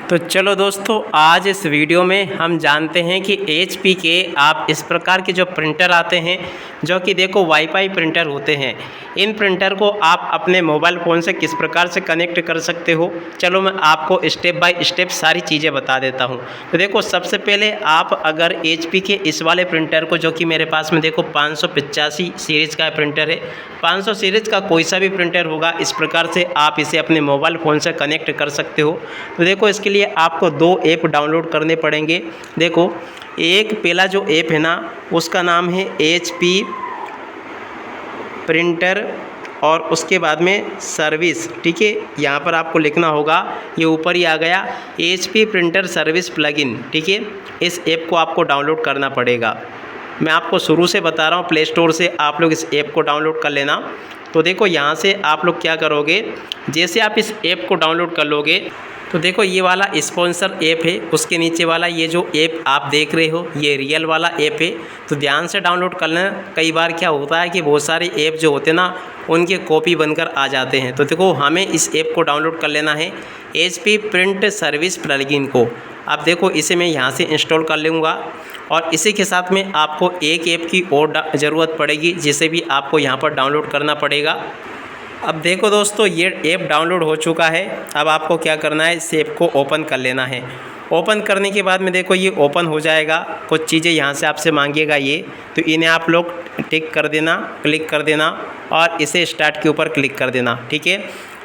तो चलो दोस्तों, आज इस वीडियो में हम जानते हैं कि HP के आप इस प्रकार के जो प्रिंटर आते हैं, जो कि देखो वाईफाई प्रिंटर होते हैं। इन प्रिंटर को आप अपने मोबाइल फ़ोन से किस प्रकार से कनेक्ट कर सकते हो। चलो मैं आपको स्टेप बाय स्टेप सारी चीज़ें बता देता हूँ। तो देखो, सबसे पहले आप अगर HP के इस वाले प्रिंटर को, जो कि मेरे पास में देखो 585 सीरीज़ का प्रिंटर है, 500 सीरीज़ का कोई सा भी प्रिंटर होगा, इस प्रकार से आप इसे अपने मोबाइल फ़ोन से कनेक्ट कर सकते हो। तो देखो, इसके लिए आपको 2 ऐप डाउनलोड करने पड़ेंगे। देखो, एक पहला जो ऐप है ना, उसका नाम है HP प्रिंटर और उसके बाद में सर्विस। ठीक है, यहाँ पर आपको लिखना होगा, ये ऊपर ही आ गया, HP प्रिंटर सर्विस प्लगइन। ठीक है, इस ऐप को आपको डाउनलोड करना पड़ेगा। मैं आपको शुरू से बता रहा हूँ, प्ले स्टोर से आप लोग इस ऐप को डाउनलोड कर लेना। तो देखो, यहाँ से आप लोग क्या करोगे, जैसे आप इस ऐप को डाउनलोड कर लोगे, तो देखो ये वाला स्पॉन्सर ऐप है, उसके नीचे वाला ये जो ऐप आप देख रहे हो, ये रियल वाला ऐप है। तो ध्यान से डाउनलोड कर लेना। कई बार क्या होता है कि बहुत सारे ऐप जो होते हैं ना, उनके कॉपी बनकर आ जाते हैं। तो देखो, हमें इस ऐप को डाउनलोड कर लेना है, HP प्रिंट सर्विस प्लगइन को। अब देखो, इसे मैं यहाँ से इंस्टॉल कर लूँगा और इसी के साथ में आपको एक ऐप की और ज़रूरत पड़ेगी, जिसे भी आपको यहाँ पर डाउनलोड करना पड़ेगा। अब देखो दोस्तों, ये ऐप डाउनलोड हो चुका है। अब आपको क्या करना है, इस ऐप को ओपन कर लेना है। ओपन करने के बाद में देखो, ये ओपन हो जाएगा। कुछ चीज़ें यहाँ से आपसे मांगेगा ये, तो इन्हें आप लोग टिक कर देना, क्लिक कर देना और इसे स्टार्ट के ऊपर क्लिक कर देना। ठीक है,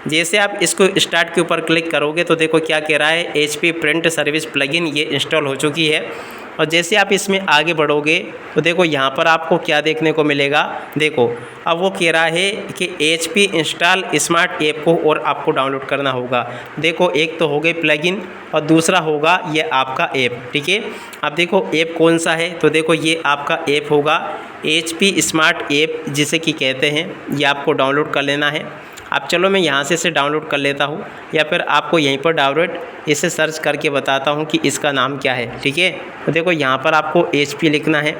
जैसे आप इसको स्टार्ट के ऊपर क्लिक करोगे तो देखो क्या कह रहा है, HP प्रिंट सर्विस प्लगइन ये इंस्टॉल हो चुकी है। और जैसे आप इसमें आगे बढ़ोगे तो देखो यहाँ पर आपको क्या देखने को मिलेगा। देखो, अब वो कह रहा है कि HP इंस्टॉल स्मार्ट ऐप को और आपको डाउनलोड करना होगा। देखो, एक तो हो गई प्लगइन और दूसरा होगा ये आपका ऐप। ठीक है, अब देखो ऐप कौन सा है, तो देखो ये आपका ऐप होगा HP स्मार्ट ऐप, जिसे कि कहते हैं। ये आपको डाउनलोड कर लेना है। अब चलो मैं यहाँ से इसे डाउनलोड कर लेता हूँ, या फिर आपको यहीं पर डाउनलोड इसे सर्च करके बताता हूँ कि इसका नाम क्या है। ठीक है, तो देखो यहाँ पर आपको HP लिखना है,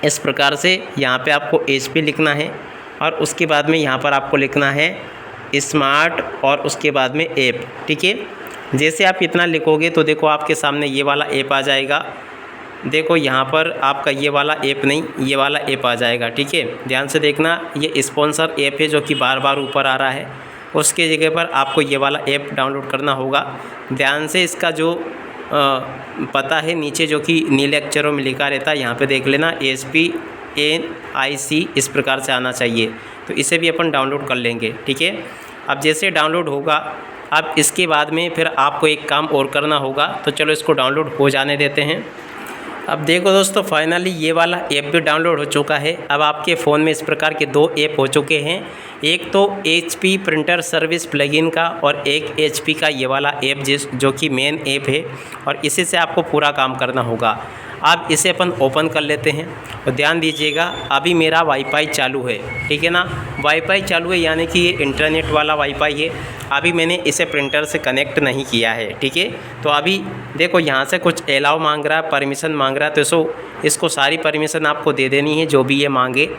इस प्रकार से यहाँ पे आपको HP लिखना है और उसके बाद में यहाँ पर आपको लिखना है स्मार्ट और उसके बाद में ऐप। ठीक है, जैसे आप इतना लिखोगे तो देखो आपके सामने ये वाला ऐप आ जाएगा। देखो यहाँ पर आपका ये वाला ऐप नहीं, ये वाला ऐप आ जाएगा। ठीक है, ध्यान से देखना, ये स्पॉन्सर ऐप है जो कि बार बार ऊपर आ रहा है। उसके जगह पर आपको ये वाला ऐप डाउनलोड करना होगा। ध्यान से इसका जो पता है नीचे, जो कि नीले अक्षरों में लिखा रहता है, यहाँ पे देख लेना, SPNIC इस प्रकार से आना चाहिए। तो इसे भी अपन डाउनलोड कर लेंगे। ठीक है, अब जैसे डाउनलोड होगा, अब इसके बाद में फिर आपको एक काम और करना होगा। तो चलो इसको डाउनलोड हो जाने देते हैं। अब देखो दोस्तों, फाइनली ये वाला ऐप भी डाउनलोड हो चुका है। अब आपके फ़ोन में इस प्रकार के 2 ऐप हो चुके हैं, एक तो HP प्रिंटर सर्विस प्लगइन का और एक HP का ये वाला ऐप जो कि मेन ऐप है, और इसी से आपको पूरा काम करना होगा। अब इसे अपन ओपन कर लेते हैं। और ध्यान दीजिएगा, अभी मेरा वाईफाई चालू है। ठीक है ना, वाईफाई चालू है, यानी कि ये इंटरनेट वाला वाईफाई है। अभी मैंने इसे प्रिंटर से कनेक्ट नहीं किया है। ठीक है, तो अभी देखो यहाँ से कुछ अलाउ मांग रहा है, परमिशन मांग रहा है, तो इसको सारी परमिशन आपको दे देनी है, जो भी ये मांगे।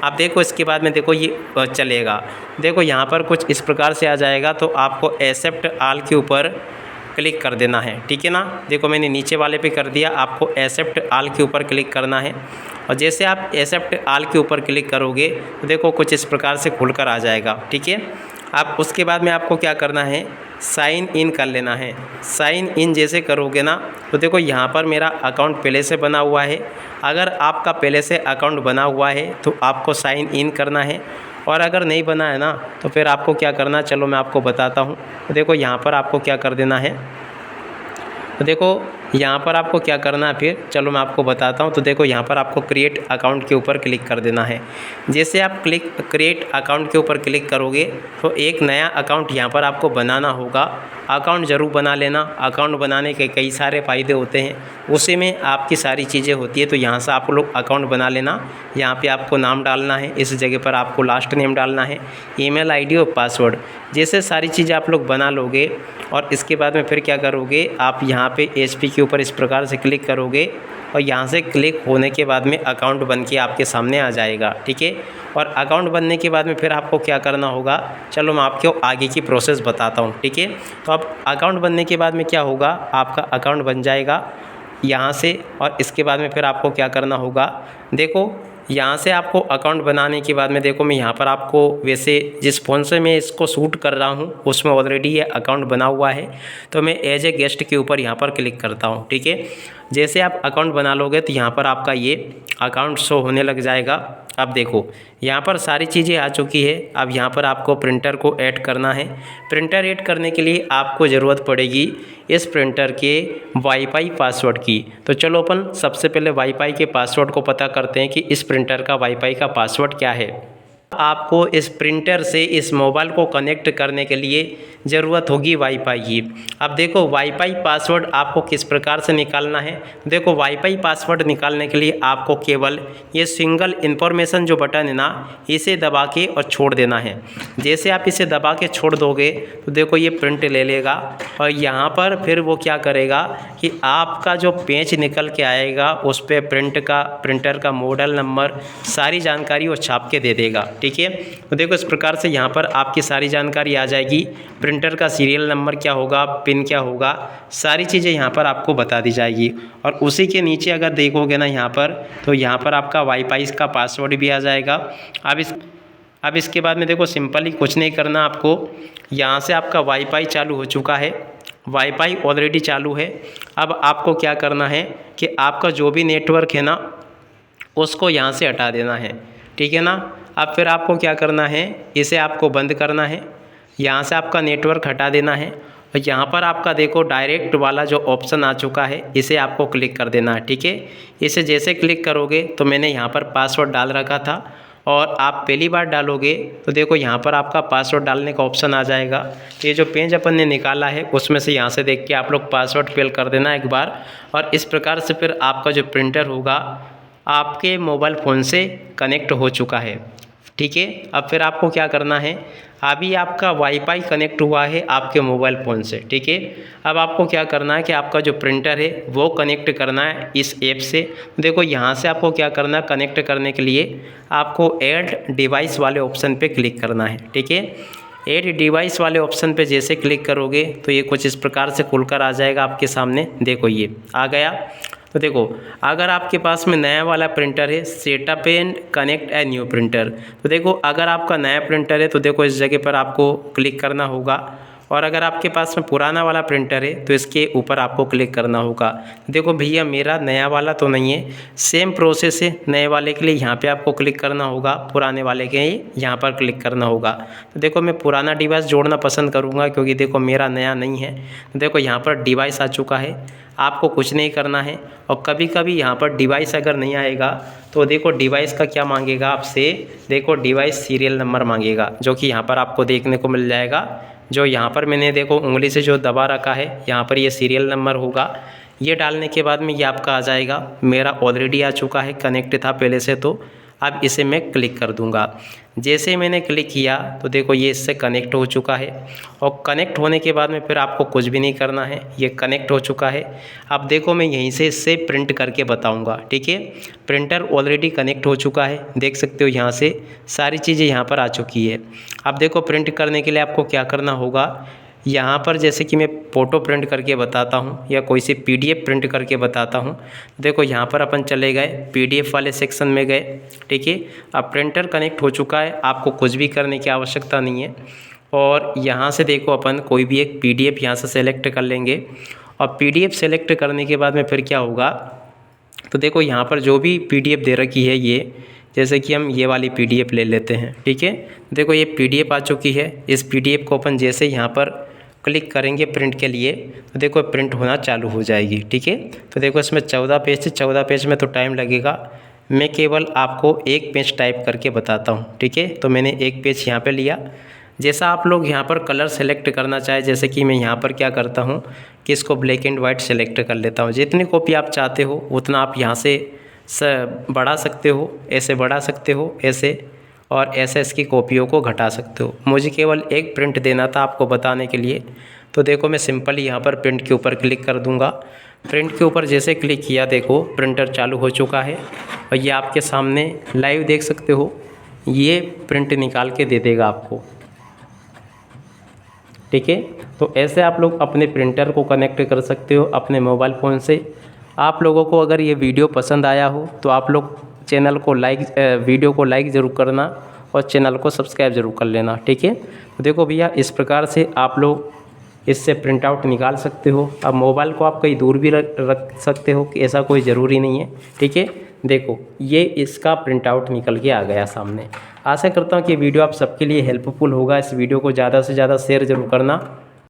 अब देखो इसके बाद में देखो ये चलेगा। देखो यहाँ पर कुछ इस प्रकार से आ जाएगा, तो आपको एक्सेप्ट ऑल के ऊपर क्लिक कर देना है। ठीक है ना, देखो मैंने नीचे वाले पे कर दिया, आपको एक्सेप्ट ऑल के ऊपर क्लिक करना है। और जैसे आप एक्सेप्ट ऑल के ऊपर क्लिक करोगे तो देखो कुछ इस प्रकार से खुलकर आ जाएगा। ठीक है, अब उसके बाद में आपको क्या करना है, साइन इन कर लेना है। साइन इन जैसे करोगे ना, तो देखो यहाँ पर मेरा अकाउंट पहले से बना हुआ है। अगर आपका पहले से अकाउंट बना हुआ है तो आपको साइन इन करना है, और अगर नहीं बना है ना, तो फिर आपको क्या करना, चलो मैं आपको बताता हूँ। तो देखो यहाँ पर आपको क्या कर देना है, तो देखो यहाँ पर आपको क्या करना है, फिर चलो मैं आपको बताता हूँ। तो देखो यहाँ पर आपको क्रिएट अकाउंट के ऊपर क्लिक कर देना है। जैसे आप क्रिएट अकाउंट के ऊपर क्लिक करोगे तो एक नया अकाउंट यहाँ पर आपको बनाना होगा। अकाउंट ज़रूर बना लेना। अकाउंट बनाने के कई सारे फ़ायदे होते हैं, उसी में आपकी सारी चीज़ें होती है। तो यहाँ से आप लोग अकाउंट बना लेना। यहाँ पे आपको नाम डालना है, इस जगह पर आपको लास्ट नेम डालना है, ईमेल आईडी और पासवर्ड, जैसे सारी चीज़ें आप लोग बना लोगे। और इसके बाद में फिर क्या करोगे, आप यहाँ पे HP के इसके ऊपर इस प्रकार से क्लिक करोगे और यहाँ से क्लिक होने के बाद में अकाउंट बन के आपके सामने आ जाएगा, ठीक है। और अकाउंट बनने के बाद में फिर आपको क्या करना होगा, चलो मैं आपको आगे की प्रोसेस बताता हूँ, ठीक है। तो अब अकाउंट बनने के बाद में क्या होगा, आपका अकाउंट बन जाएगा यहाँ से। और इसके बाद में फिर आपको क्या करना होगा, देखो यहाँ से आपको अकाउंट बनाने के बाद में देखो मैं यहाँ पर आपको वैसे जिस फ़ोन से मैं इसको शूट कर रहा हूँ उसमें ऑलरेडी ये अकाउंट बना हुआ है, तो मैं एज ए गेस्ट के ऊपर यहाँ पर क्लिक करता हूँ, ठीक है। जैसे आप अकाउंट बना लोगे तो यहाँ पर आपका ये अकाउंट शो होने लग जाएगा। अब देखो यहाँ पर सारी चीज़ें आ चुकी है। अब यहाँ पर आपको प्रिंटर को ऐड करना है। प्रिंटर ऐड करने के लिए आपको ज़रूरत पड़ेगी इस प्रिंटर के वाईफाई पासवर्ड की। तो चलो अपन सबसे पहले वाईफाई के पासवर्ड को पता करते हैं कि इस प्रिंटर का वाईफाई का पासवर्ड क्या है। आपको इस प्रिंटर से इस मोबाइल को कनेक्ट करने के लिए ज़रूरत होगी वाईफाई की। अब देखो वाईफाई पासवर्ड आपको किस प्रकार से निकालना है। देखो वाईफाई पासवर्ड निकालने के लिए आपको केवल ये सिंगल इन्फॉर्मेशन जो बटन है ना, इसे दबा के और छोड़ देना है। जैसे आप इसे दबा के छोड़ दोगे तो देखो ये प्रिंट ले लेगा और यहाँ पर फिर वो क्या करेगा कि आपका जो पेज निकल के आएगा उस पर प्रिंटर का मॉडल नंबर सारी जानकारी वो छाप के दे देगा, ठीक है। तो देखो इस प्रकार से यहाँ पर आपकी सारी जानकारी आ जाएगी। प्रिंटर का सीरियल नंबर क्या होगा, पिन क्या होगा, सारी चीज़ें यहाँ पर आपको बता दी जाएगी। और उसी के नीचे अगर देखोगे ना यहाँ पर, तो यहाँ पर आपका वाईफाई का पासवर्ड भी आ जाएगा। अब इसके बाद में देखो सिंपली कुछ नहीं करना आपको। यहाँ से आपका वाईफाई चालू हो चुका है, वाईफाई ऑलरेडी चालू है। अब आपको क्या करना है कि आपका जो भी नेटवर्क है ना उसको यहाँ से हटा देना है, ठीक है ना। अब फिर आपको क्या करना है, इसे आपको बंद करना है, यहाँ से आपका नेटवर्क हटा देना है। और यहाँ पर आपका देखो डायरेक्ट वाला जो ऑप्शन आ चुका है इसे आपको क्लिक कर देना है, ठीक है। इसे जैसे क्लिक करोगे तो मैंने यहाँ पर पासवर्ड डाल रखा था और आप पहली बार डालोगे तो देखो यहाँ पर आपका पासवर्ड डालने का ऑप्शन आ जाएगा। ये जो पेज अपन ने निकाला है उसमें से यहाँ से देख के आप लोग पासवर्ड फिल कर देना एक बार। और इस प्रकार से फिर आपका जो प्रिंटर होगा आपके मोबाइल फ़ोन से कनेक्ट हो चुका है, ठीक है। अब फिर आपको क्या करना है, अभी आपका वाईफाई कनेक्ट हुआ है आपके मोबाइल फ़ोन से, ठीक है। अब आपको क्या करना है कि आपका जो प्रिंटर है वो कनेक्ट करना है इस ऐप से। देखो यहाँ से आपको क्या करना है, कनेक्ट करने के लिए आपको ऐड डिवाइस वाले ऑप्शन पे क्लिक करना है, ठीक है। ऐड डिवाइस वाले ऑप्शन पे जैसे क्लिक करोगे तो ये कुछ इस प्रकार से खुलकर आ जाएगा आपके सामने। देखो ये आ गया। तो देखो अगर आपके पास में नया वाला प्रिंटर है, setup and connect a new printer, तो देखो अगर आपका नया प्रिंटर है तो देखो इस जगह पर आपको क्लिक करना होगा। और अगर आपके पास में पुराना वाला प्रिंटर है तो इसके ऊपर आपको क्लिक करना होगा। देखो भैया मेरा नया वाला तो नहीं है, सेम प्रोसेस है। नए वाले के लिए यहाँ पे आपको क्लिक करना होगा, पुराने वाले के लिए यहाँ पर क्लिक करना होगा। तो देखो मैं पुराना डिवाइस जोड़ना पसंद करूँगा क्योंकि देखो मेरा नया नहीं है। तो देखो यहाँ पर डिवाइस आ चुका है, आपको कुछ नहीं करना है। और कभी कभी यहाँ पर डिवाइस अगर नहीं आएगा तो देखो डिवाइस का क्या मांगेगा आपसे, देखो डिवाइस सीरियल नंबर मांगेगा, जो कि यहाँ पर आपको देखने को मिल जाएगा। जो यहाँ पर मैंने देखो उंगली से जो दबा रखा है यहाँ पर ये सीरियल नंबर होगा। ये डालने के बाद में ये आपका आ जाएगा। मेरा ऑलरेडी आ चुका है, कनेक्ट था पहले से, तो अब इसे मैं क्लिक कर दूंगा। जैसे मैंने क्लिक किया तो देखो ये इससे कनेक्ट हो चुका है। और कनेक्ट होने के बाद में फिर आपको कुछ भी नहीं करना है, ये कनेक्ट हो चुका है। अब देखो मैं यहीं से इससे प्रिंट करके बताऊंगा, ठीक है। प्रिंटर ऑलरेडी कनेक्ट हो चुका है, देख सकते हो यहाँ से सारी चीज़ें यहाँ पर आ चुकी है। अब देखो प्रिंट करने के लिए आपको क्या करना होगा, यहाँ पर जैसे कि मैं फ़ोटो प्रिंट करके बताता हूँ या कोई सी PDF प्रिंट करके बताता हूँ। देखो यहाँ पर अपन चले गए PDF वाले सेक्शन में गए, ठीक है। अब प्रिंटर कनेक्ट हो चुका है, आपको कुछ भी करने की आवश्यकता नहीं है। और यहाँ से देखो अपन कोई भी एक PDF यहाँ से सेलेक्ट कर लेंगे। और PDF सेलेक्ट करने के बाद में फिर क्या होगा, तो देखो यहाँ पर जो भी PDF दे रखी है, ये जैसे कि हम ये वाली PDF ले लेते हैं, ठीक है। देखो ये PDF आ चुकी है। इस PDF को अपन जैसे यहाँ पर क्लिक करेंगे प्रिंट के लिए तो देखो प्रिंट होना चालू हो जाएगी, ठीक है। तो देखो इसमें 14 पेज है, 14 पेज में तो टाइम लगेगा। मैं केवल आपको एक पेज टाइप करके बताता हूँ, ठीक है। तो मैंने एक पेज यहाँ पे लिया। जैसा आप लोग यहाँ पर कलर सेलेक्ट करना चाहे, जैसे कि मैं यहाँ पर क्या करता हूँ कि इसको ब्लैक एंड वाइट सेलेक्ट कर लेता हूँ। जितनी कॉपी आप चाहते हो उतना आप यहाँ से बढ़ा सकते हो, ऐसे बढ़ा सकते हो, ऐसे, और ऐसे इसकी कॉपियों को घटा सकते हो। मुझे केवल एक प्रिंट देना था आपको बताने के लिए। तो देखो मैं सिंपली यहाँ पर प्रिंट के ऊपर क्लिक कर दूँगा। प्रिंट के ऊपर जैसे क्लिक किया देखो प्रिंटर चालू हो चुका है और ये आपके सामने लाइव देख सकते हो, ये प्रिंट निकाल के दे देगा आपको। ठीक है, तो ऐसे आप लोग अपने प्रिंटर को कनेक्ट कर सकते हो अपने मोबाइल फ़ोन से। आप लोगों को अगर ये वीडियो पसंद आया हो तो आप लोग चैनल को वीडियो को लाइक ज़रूर करना और चैनल को सब्सक्राइब ज़रूर कर लेना। ठीक है, तो देखो भैया इस प्रकार से आप लोग इससे प्रिंट आउट निकाल सकते हो। अब मोबाइल को आप कहीं दूर भी रख सकते हो, कि ऐसा कोई ज़रूरी नहीं है। ठीक है, देखो ये इसका प्रिंट आउट निकल के आ गया सामने। आशा करता हूँ कि वीडियो आप सबके लिए हेल्पफुल होगा। इस वीडियो को ज़्यादा से ज़्यादा शेयर ज़रूर करना।